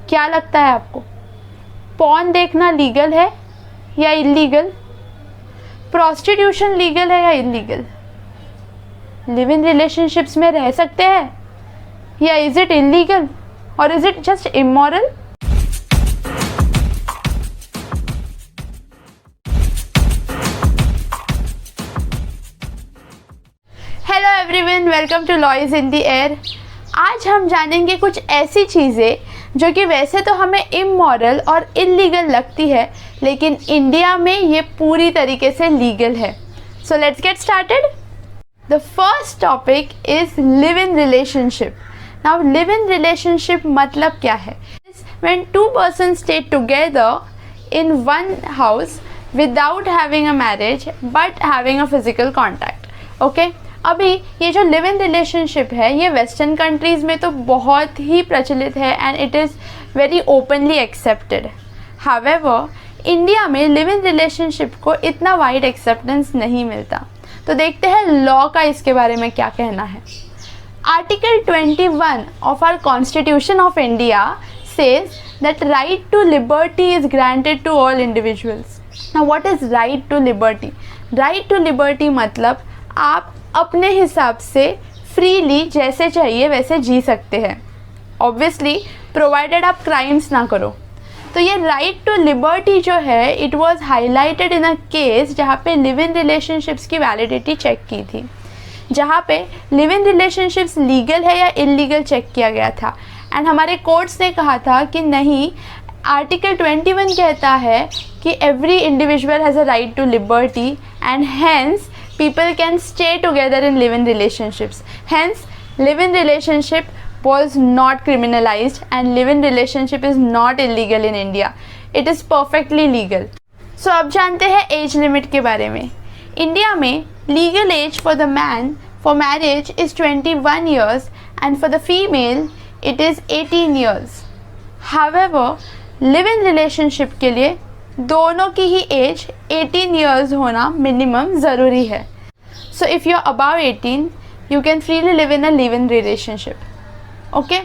क्या लगता है आपको, पॉर्न देखना लीगल है या इलीगल? प्रोस्टिट्यूशन लीगल है या इलीगल? लिव इन रिलेशनशिप्स में रह सकते हैं या इज इट इलीगल और is it just immoral? Hello everyone, welcome to laws in the air. आज हम जानेंगे कुछ ऐसी चीज़ें जो कि वैसे तो हमें इमोरल और इलीगल लगती है, लेकिन इंडिया में ये पूरी तरीके से लीगल है। So let's get started. The first topic is live in relationship. Now live in relationship मतलब क्या है? When to persons stay together in one house without having a marriage but having a physical contact. Okay, अभी ये जो live in relationship है ये western countries में तो बहुत ही प्रचलित है and it is very openly accepted. However India में लिव इन रिलेशनशिप को इतना वाइड एक्सेप्टेंस नहीं मिलता। तो देखते हैं लॉ का इसके बारे में क्या कहना है। Article 21 of our constitution of India says that right to liberty is granted to all individuals. Now what is right to liberty? Right to liberty मतलब आप अपने हिसाब से फ्रीली जैसे चाहिए वैसे जी सकते हैं, ऑब्वियसली प्रोवाइडेड आप क्राइम्स ना करो। तो ये राइट टू लिबर्टी जो है it was highlighted in a case जहाँ पे लिव इन रिलेशनशिप्स की वैलिडिटी चेक की थी, जहाँ पे लिव इन रिलेशनशिप्स लीगल है या इलीगल चेक किया गया था। एंड हमारे कोर्ट्स ने कहा था कि नहीं, आर्टिकल 21 कहता है कि every individual has a right to liberty and hence people can stay together in live-in relationships. Hence, live-in relationship was not criminalized and live-in relationship is not illegal in India. It is perfectly legal. So अब जानते हैं age limit के बारे में। India में legal age for the man for marriage is 21 years and for the female it is 18 years. However, live-in relationship के लिए दोनों की ही एज 18 years होना मिनिमम ज़रूरी है। So if you are above 18 you can freely live in a live in relationship. Okay,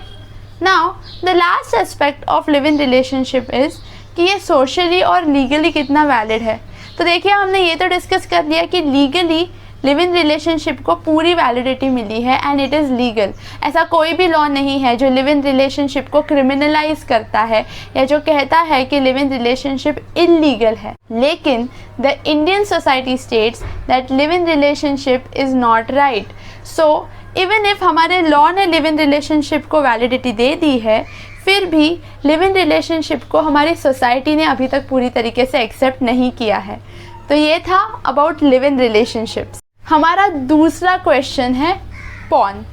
now the last aspect of live in relationship is कि ये सोशली और लीगली कितना वैलिड है। तो देखिए, हमने ये तो डिस्कस कर लिया कि लीगली लिव इन रिलेशनशिप को पूरी वैलिडिटी मिली है एंड इट इज़ लीगल। ऐसा कोई भी लॉ नहीं है जो लिव इन रिलेशनशिप को क्रिमिनलाइज करता है या जो कहता है कि लिव इन रिलेशनशिप इलीगल है। लेकिन the Indian society states that live in relationship is not right. So even if हमारे लॉ ने लिव इन रिलेशनशिप को वैलिडिटी दे दी है, फिर भी लिव इन रिलेशनशिप को हमारी सोसाइटी ने अभी तक पूरी तरीके से एक्सेप्ट नहीं किया है। तो ये था अबाउट लिव इन रिलेशनशिप्स। हमारा दूसरा क्वेश्चन है पॉर्न।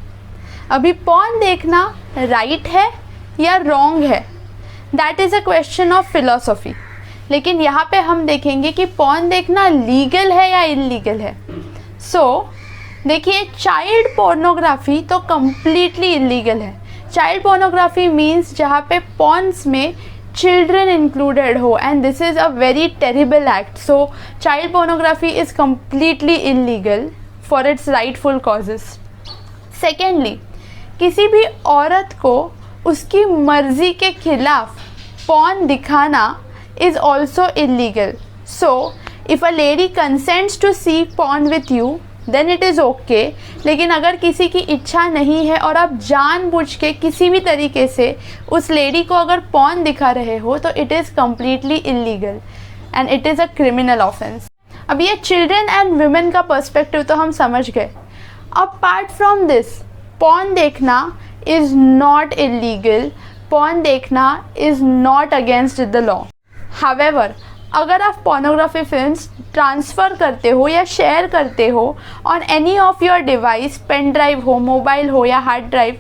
अभी पॉर्न देखना राइट है या रॉन्ग है, that is a question of philosophy. लेकिन यहाँ पे हम देखेंगे कि पॉर्न देखना लीगल है या इलीगल है। सो देखिए, चाइल्ड पोर्नोग्राफी तो कम्प्लीटली इलीगल है। चाइल्ड पोर्नोग्राफी मीन्स जहाँ पे पॉर्न्स में children included हो, and this is a very terrible act. So child pornography is completely illegal for its rightful causes. Secondly, किसी भी औरत को उसकी मर्जी के खिलाफ porn दिखाना is also illegal. So if a lady consents to see porn with you then it is okay. लेकिन अगर किसी की इच्छा नहीं है और आप जानबूझ के किसी भी तरीके से उस लेडी को अगर पॉर्न दिखा रहे हो तो it is completely illegal and it is a criminal offence. अब ये चिल्ड्रन एंड वुमेन का पर्सपेक्टिव तो हम समझ गए। अपार्ट फ्रॉम दिस, पॉर्न देखना इज़ नॉट इलीगल, पॉर्न देखना is not against the law. However, अगर आप पोर्नोग्राफी फिल्म्स ट्रांसफ़र करते हो या शेयर करते हो on any of your device, pen drive हो, मोबाइल हो या hard drive,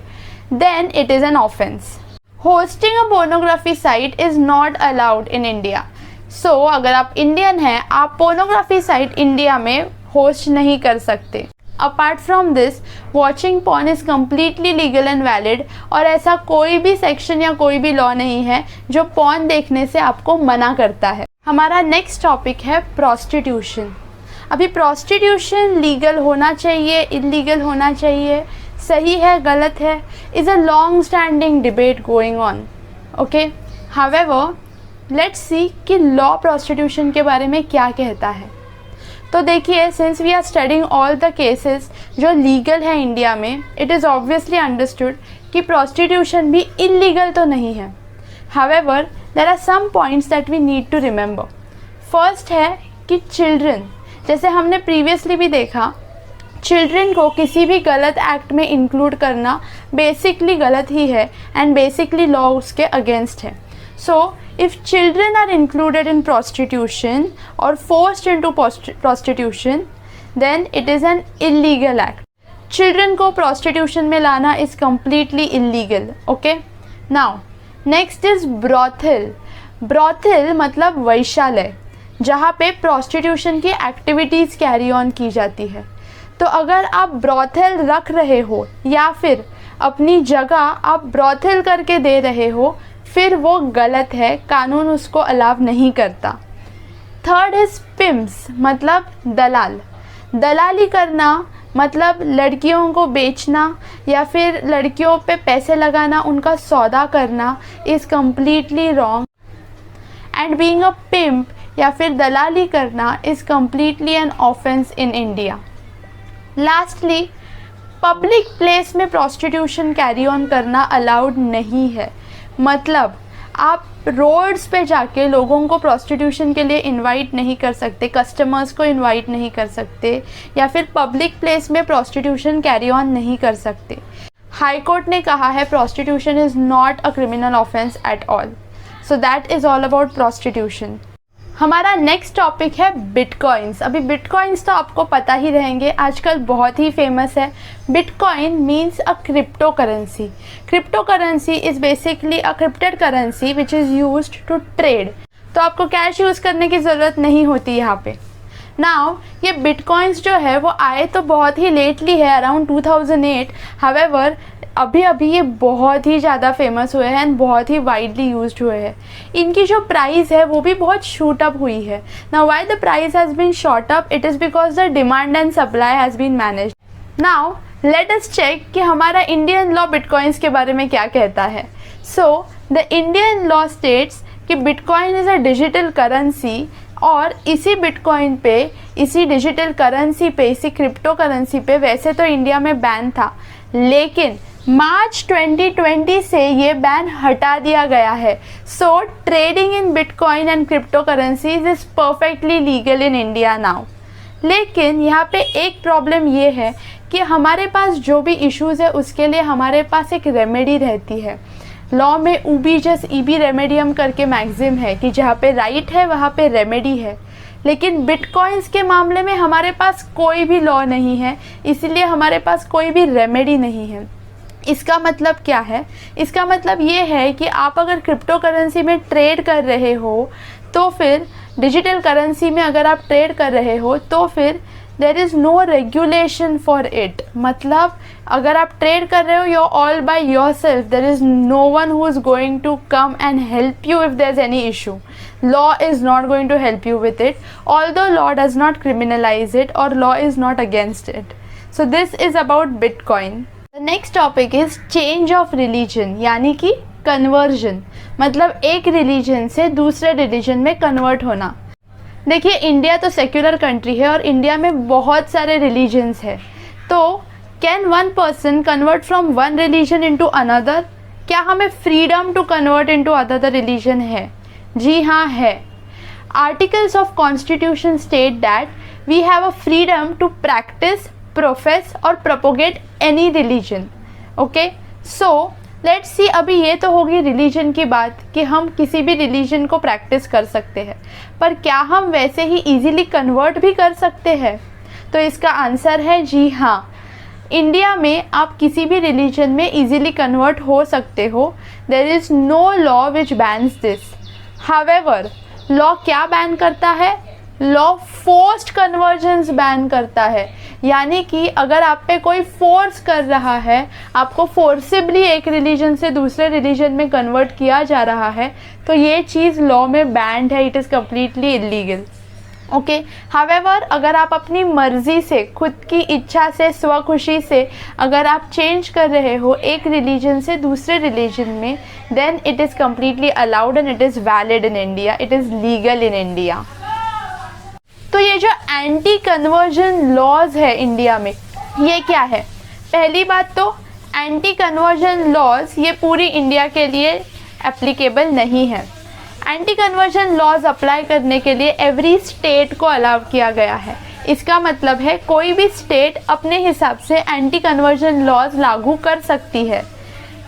then it is an offence. Hosting a pornography site is not allowed in India. So अगर आप इंडियन हैं, आप पोर्नोग्राफी साइट इंडिया में होस्ट नहीं कर सकते। Apart from this, watching porn is completely legal and valid और ऐसा कोई भी सेक्शन या कोई भी लॉ नहीं है जो पॉर्न देखने से आपको मना करता है। हमारा नेक्स्ट टॉपिक है प्रोस्टिट्यूशन। अभी प्रोस्टिट्यूशन लीगल होना चाहिए, इलीगल होना चाहिए, सही है, गलत है, is a long standing debate going on. Okay. However let's see कि लॉ प्रोस्टिट्यूशन के बारे में क्या कहता है। तो देखिए, since we are studying all the cases जो लीगल है इंडिया में, इट इज़ ऑब्वियसली अंडरस्टूड कि प्रोस्टिट्यूशन भी इलीगल तो नहीं है। However there are some points that we need to remember. First है कि चिल्ड्रन, जैसे हमने प्रीवियसली भी देखा, चिल्ड्रन को किसी भी गलत एक्ट में इंक्लूड करना बेसिकली गलत ही है एंड बेसिकली लॉ उसके अगेंस्ट है। सो if children are included in prostitution or forced into prostitution, then it is an illegal act. Children को prostitution में लाना is completely illegal. Okay? Now, next is brothel. Brothel मतलब वैश्यालय, जहाँ पे prostitution की activities carry on की जाती है। तो अगर आप brothel रख रहे हो या फिर अपनी जगह आप brothel करके दे रहे हो, फिर वो गलत है, कानून उसको अलाव नहीं करता। थर्ड इज़ पिम्स मतलब दलाल। दलाली करना मतलब लड़कियों को बेचना या फिर लड़कियों पे पैसे लगाना, उनका सौदा करना is completely wrong. And being a pimp या फिर दलाली करना is completely N offence in India. Lastly, public place में प्रोस्टिट्यूशन कैरी ऑन करना अलाउड नहीं है। मतलब आप रोड्स पे जाके लोगों को प्रोस्टिट्यूशन के लिए इनवाइट नहीं कर सकते, कस्टमर्स को इनवाइट नहीं कर सकते, या फिर पब्लिक प्लेस में प्रोस्टिट्यूशन कैरी ऑन नहीं कर सकते। हाई कोर्ट ने कहा है prostitution is not a criminal offence at all. So that is all about prostitution. हमारा नेक्स्ट टॉपिक है बिटकॉइंस। अभी बिटकॉइंस तो आपको पता ही रहेंगे, आजकल बहुत ही फेमस है। Bitcoin means a crypto currency. Crypto currency is basically a crypted currency which is used to trade. तो आपको कैश यूज़ करने की ज़रूरत नहीं होती यहाँ पे। नाउ ये बिटकॉइंस जो है वो आए तो बहुत ही लेटली है, अराउंड 2008। हावेवर अभी अभी ये बहुत ही ज़्यादा फेमस हुए हैं एंड बहुत ही वाइडली यूज्ड हुए हैं। इनकी जो प्राइस है वो भी बहुत शूट अप हुई है। Now why the price has been shot up, it is because the demand and supply has been managed. Now let us check कि हमारा इंडियन लॉ बिटकॉइंस के बारे में क्या कहता है। So the Indian law states कि bitcoin is a digital currency, और इसी बिटकॉइन पे, इसी डिजिटल करेंसी पे, इसी क्रिप्टो करेंसी पे वैसे तो इंडिया में बैन था, लेकिन मार्च 2020 से ये बैन हटा दिया गया है। सो trading in bitcoin and crypto currencies is perfectly legal in India now. लेकिन यहाँ पे एक प्रॉब्लम ये है कि हमारे पास जो भी इश्यूज़ है उसके लिए हमारे पास एक रेमेडी रहती है। लॉ में उबी जस ईबी रेमेडियम करके मैक्सिम है कि जहाँ पे राइट है वहाँ पे रेमेडी है। लेकिन बिटकॉइंस के मामले में हमारे पास कोई भी लॉ नहीं है, इसलिए हमारे पास कोई भी रेमेडी नहीं है। इसका मतलब क्या है? इसका मतलब ये है कि आप अगर क्रिप्टो करेंसी में ट्रेड कर रहे हो, तो फिर डिजिटल करेंसी में अगर आप ट्रेड कर रहे हो तो फिर there is no regulation for it. मतलब अगर आप ट्रेड कर रहे हो, you all by yourself, there is no one who is going to come and help you if there is any issue. Law is not going to help you with it, although law does not criminalize it or law is not against it. So this is about Bitcoin. The next topic is change of religion, यानी कि conversion, मतलब एक religion से दूसरे religion में convert होना। देखिए, India तो सेक्युलर कंट्री है और इंडिया में बहुत सारे रिलीजन्स है, तो can one person convert from one religion into another? क्या हमें freedom to convert into other religion है? जी हाँ है। Articles of constitution state that we have a freedom to practice, profess और propagate any religion. Okay, so let's see, अभी ये तो होगी रिलीजन की बात कि हम किसी भी रिलीजन को प्रैक्टिस कर सकते हैं, पर क्या हम वैसे ही इजीली कन्वर्ट भी कर सकते हैं? तो इसका आंसर है जी हाँ। इंडिया में आप किसी भी रिलीजन में इजीली कन्वर्ट हो सकते हो। There is no law which bans this. However law क्या बैन करता है? लॉ फोर्स्ड कन्वर्जन्स बैन करता है, यानी कि अगर आप पे कोई फोर्स कर रहा है, आपको फोर्सिबली एक रिलीजन से दूसरे रिलीजन में कन्वर्ट किया जा रहा है, तो ये चीज़ लॉ में बैंड है, it is completely illegal. Okay. However अगर आप अपनी मर्ज़ी से, खुद की इच्छा से, स्वखुशी से अगर आप चेंज कर रहे हो एक रिलीजन से दूसरे रिलीजन में, then it is completely allowed and it is valid in India, it is legal in India. तो ये जो एंटी कन्वर्जन लॉज है इंडिया में, ये क्या है? पहली बात तो एंटी कन्वर्जन लॉज ये पूरी इंडिया के लिए एप्लीकेबल नहीं है। एंटी कन्वर्जन लॉज अप्लाई करने के लिए एवरी स्टेट को अलाउ किया गया है। इसका मतलब है कोई भी स्टेट अपने हिसाब से एंटी कन्वर्जन लॉज लागू कर सकती है।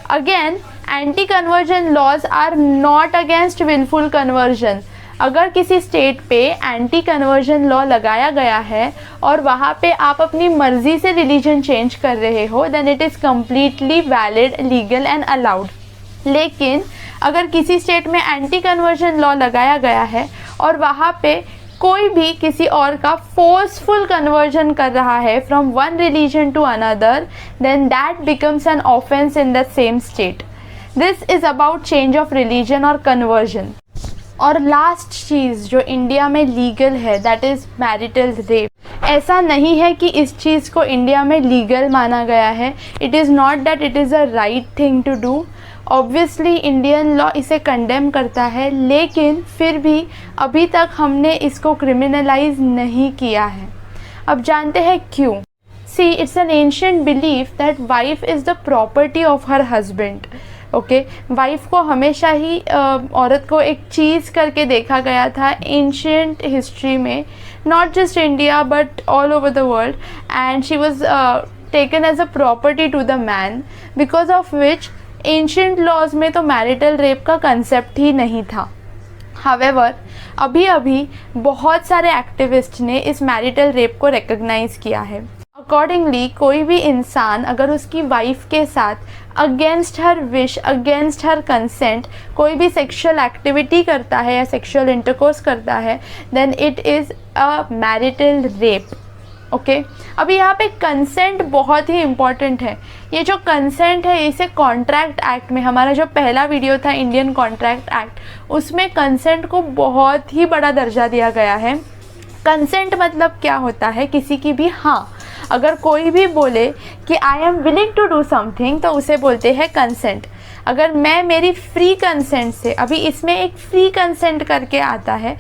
Again, anti conversion laws are not against wilful conversion. अगर किसी स्टेट पे एंटी कन्वर्जन लॉ लगाया गया है और वहाँ पे आप अपनी मर्ज़ी से रिलीजन चेंज कर रहे हो, then it is completely valid, legal and allowed. लेकिन अगर किसी स्टेट में एंटी कन्वर्जन लॉ लगाया गया है और वहाँ पे कोई भी किसी और का फोर्सफुल कन्वर्जन कर रहा है from one religion to another, then that becomes an offence in the same state. This is about change of religion और कन्वर्जन। और लास्ट चीज़ जो इंडिया में लीगल है, दैट इज़ मैरिटल रेप। ऐसा नहीं है कि इस चीज़ को इंडिया में लीगल माना गया है। It is not that it is a right thing to do. Obviously Indian law इसे कंडेम करता है, लेकिन फिर भी अभी तक हमने इसको क्रिमिनलाइज नहीं किया है। अब जानते हैं क्यों। See, it's an ancient belief that wife is the property of her husband. Okay, wife को हमेशा ही औरत को एक चीज़ करके देखा गया था एंशिएंट हिस्ट्री में, not just India but all over the world, and she was taken as a property to the man, because of which ancient laws में तो मैरिटल रेप का कंसेप्ट ही नहीं था। हावेवर अभी अभी बहुत सारे एक्टिविस्ट ने इस मैरिटल रेप को रिकग्नाइज़ किया है। अकॉर्डिंगली कोई भी इंसान अगर उसकी वाइफ के साथ against her wish, against her consent कोई भी सेक्सुअल एक्टिविटी करता है या सेक्सुअल इंटरकोर्स करता है, then it is a marital rape. Okay, अभी यहाँ पे कंसेंट बहुत ही इम्पॉर्टेंट है। ये जो कंसेंट है इसे कॉन्ट्रैक्ट एक्ट में, हमारा जो पहला वीडियो था इंडियन कॉन्ट्रैक्ट एक्ट, उसमें कंसेंट को बहुत ही बड़ा दर्जा दिया गया है। कंसेंट मतलब क्या होता है? किसी की भी हाँ। अगर कोई भी बोले कि I am willing to do something, तो उसे बोलते हैं कंसेंट। अगर मैं मेरी फ्री कंसेंट से, अभी इसमें एक फ्री कंसेंट करके आता है,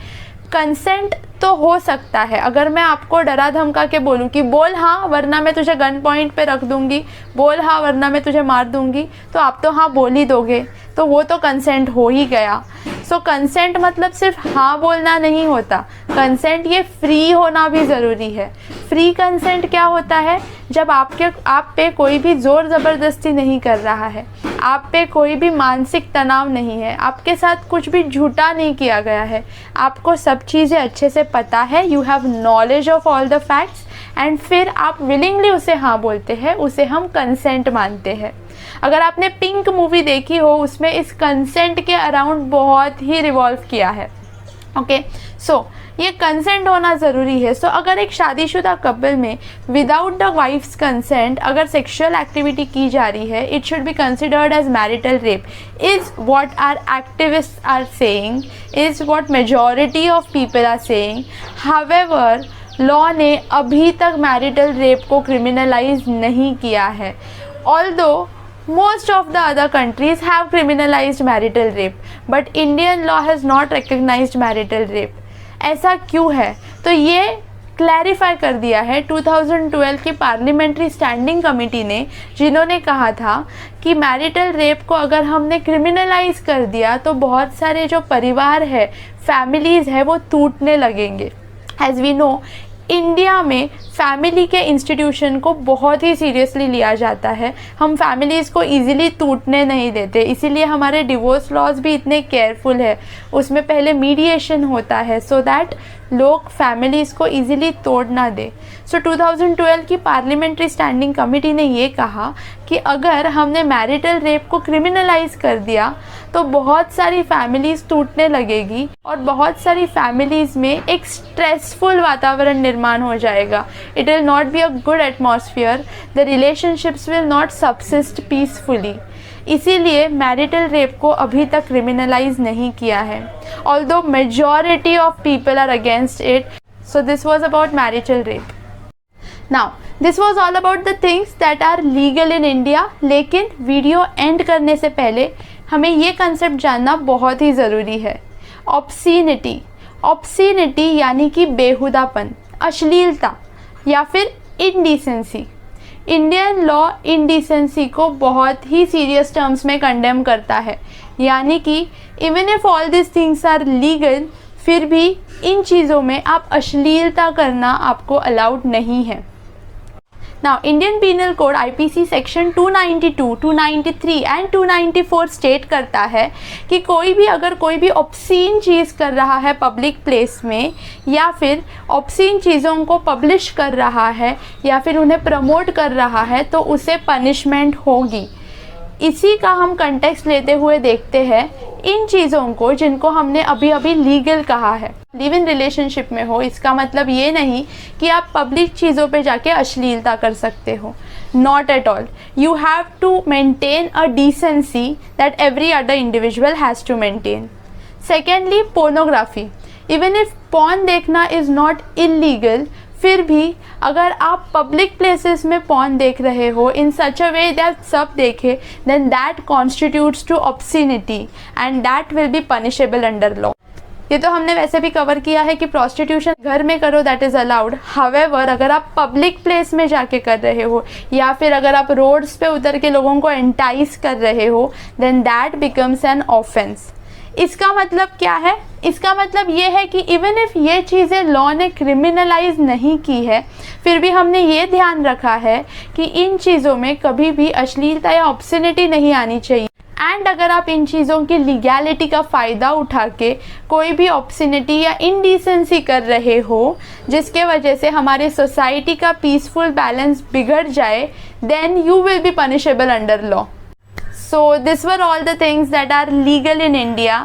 कंसेंट तो हो सकता है अगर मैं आपको डरा धमका के बोलूँ कि बोल हाँ वरना मैं तुझे गन पॉइंट पे रख दूँगी, बोल हाँ वरना मैं तुझे मार दूँगी, तो आप तो हाँ बोल ही दोगे, तो वो तो कंसेंट हो ही गया। सो कंसेंट मतलब सिर्फ हाँ बोलना नहीं होता, कंसेंट ये फ्री होना भी ज़रूरी है। फ्री कंसेंट क्या होता है? जब आप पे कोई भी ज़ोर ज़बरदस्ती नहीं कर रहा है, आप पे कोई भी मानसिक तनाव नहीं है, आपके साथ कुछ भी झूठा नहीं किया गया है, आपको सब चीज़ें अच्छे से पता है, you have knowledge of all the facts, and फिर आप विलिंगली उसे हाँ बोलते हैं, उसे हम कंसेंट मानते हैं। अगर आपने पिंक मूवी देखी हो, उसमें इस कंसेंट के अराउंड बहुत ही रिवॉल्व किया है। ओके, सो ये कंसेंट होना ज़रूरी है। सो अगर एक शादीशुदा कपल में विदाउट द वाइफ्स कंसेंट अगर सेक्सुअल एक्टिविटी की जा रही है, it should be considered as marital rape, is what are activist are saying, is what majority of people are saying. However law ने अभी तक मैरिटल रेप को क्रिमिनलाइज नहीं किया है, although most of the other countries have criminalized marital rape, but Indian law has not recognized marital rape. ऐसा क्यों है? तो ये क्लैरिफाई कर दिया है 2012 की पार्लियामेंट्री स्टैंडिंग कमेटी ने, जिन्होंने कहा था कि मैरिटल रेप को अगर हमने क्रिमिनलाइज कर दिया तो बहुत सारे जो परिवार है, फैमिलीज़ है, वो टूटने लगेंगे। एज वी नो, इंडिया में फैमिली के इंस्टीट्यूशन को बहुत ही सीरियसली लिया जाता है। हम फैमिलीज़ को इजीली टूटने नहीं देते, इसीलिए हमारे डिवोर्स लॉज भी इतने केयरफुल है। उसमें पहले मीडिएशन होता है सो दैट लोग फैमिलीज़ को इजीली तोड़ ना दे। सो 2012 की पार्लियामेंट्री स्टैंडिंग कमेटी ने ये कहा कि अगर हमने मैरिटल रेप को क्रिमिनलाइज कर दिया तो बहुत सारी फैमिलीज़ टूटने लगेगी और बहुत सारी फैमिलीज़ में एक स्ट्रेसफुल वातावरण निर्माण हो जाएगा। It will not be a good atmosphere, the relationships will not subsist peacefully. इसीलिए मैरिटल रेप को अभी तक क्रिमिनलाइज नहीं किया है, although majority of people are against it. So this was about marital rape. Now this was all about the things that are legal in India. लेकिन video and करने से पहले हमें ये कंसेप्ट जानना बहुत ही ज़रूरी है. ऑब्सीनिटी. ऑब्सीनिटी यानी कि बेहुदापन, अश्लीलता या फिर इंडिसेंसी. इंडियन लॉ इंडिसेंसी को बहुत ही सीरियस टर्म्स में कंडेम करता है. यानी कि even if all this things are legal, फिर भी इन चीज़ों में आप अश्लीलता करना आपको अलाउड नहीं है. Now Indian Penal Code IPC section 292, 293 and 294 state करता है कि कोई भी अगर कोई भी ऑब्सीन चीज़ कर रहा है पब्लिक प्लेस में, या फिर ऑब्सीन चीज़ों को पब्लिश कर रहा है या फिर उन्हें प्रमोट कर रहा है, तो उसे पनिशमेंट होगी. इसी का हम कंटेक्स्ट लेते हुए देखते हैं इन चीज़ों को जिनको हमने अभी अभी लीगल कहा है. लिव इन रिलेशनशिप में हो, इसका मतलब ये नहीं कि आप पब्लिक चीज़ों पे जाके अश्लीलता कर सकते हो. Not at all. You have to maintain a decency that every other individual has to maintain. Secondly, pornography. Even if porn देखना इज़ नॉट इलीगल, फिर भी अगर आप पब्लिक प्लेसेस में पॉर्न देख रहे हो इन सच अ वे दैट सब देखे, then that constitutes to obscenity and that will be punishable under law. ये तो हमने वैसे भी कवर किया है कि प्रोस्टिट्यूशन घर में करो दैट इज़ अलाउड. हावेवर अगर आप पब्लिक प्लेस में जाके कर रहे हो या फिर अगर आप रोड्स पे उतर के लोगों को एंटाइज कर रहे हो, then that becomes an offence. इसका मतलब क्या है? इसका मतलब ये है कि इवन इफ़ ये चीज़ें लॉ ने क्रिमिनलाइज नहीं की है, फिर भी हमने ये ध्यान रखा है कि इन चीज़ों में कभी भी अश्लीलता या ऑब्सिनिटी नहीं आनी चाहिए. एंड अगर आप इन चीज़ों की लीगैलिटी का फ़ायदा उठा के कोई भी ऑब्सिनिटी या इनडिसेंसी कर रहे हो जिसके वजह से हमारे सोसाइटी का पीसफुल बैलेंस बिगड़ जाए, then you will be punishable under law. So this were all the things that are legal in India.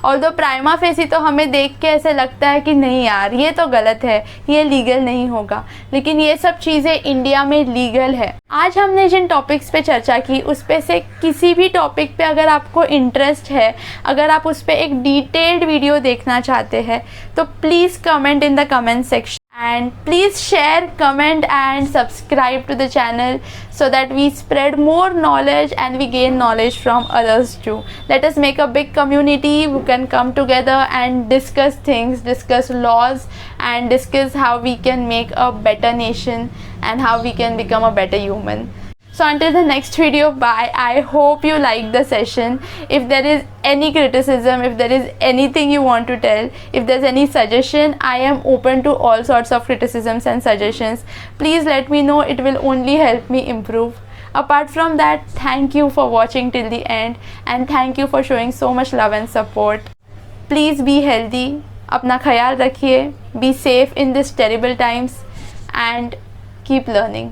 Although prima facie तो हमें देख के ऐसे लगता है कि नहीं यार ये तो गलत है, ये लीगल नहीं होगा, लेकिन ये सब चीज़ें इंडिया में लीगल है. आज हमने जिन टॉपिक्स पे चर्चा की उस पे से किसी भी टॉपिक पे अगर आपको इंटरेस्ट है, अगर आप उस पर एक डिटेल्ड वीडियो देखना चाहते हैं, तो please comment in the comment section. And please share, comment and subscribe to the channel so that we spread more knowledge and we gain knowledge from others too. Let us make a big community who can come together and discuss things, discuss laws and discuss how we can make a better nation and how we can become a better human. So until the next video, bye. I hope you liked the session. If there is any criticism, if there is anything you want to tell, if there's any suggestion, I am open to all sorts of criticisms and suggestions. Please let me know. It will only help me improve. Apart from that, thank you for watching till the end and thank you for showing so much love and support. Please be healthy. अपना ख्याल रखिए. Be safe in these terrible times and keep learning.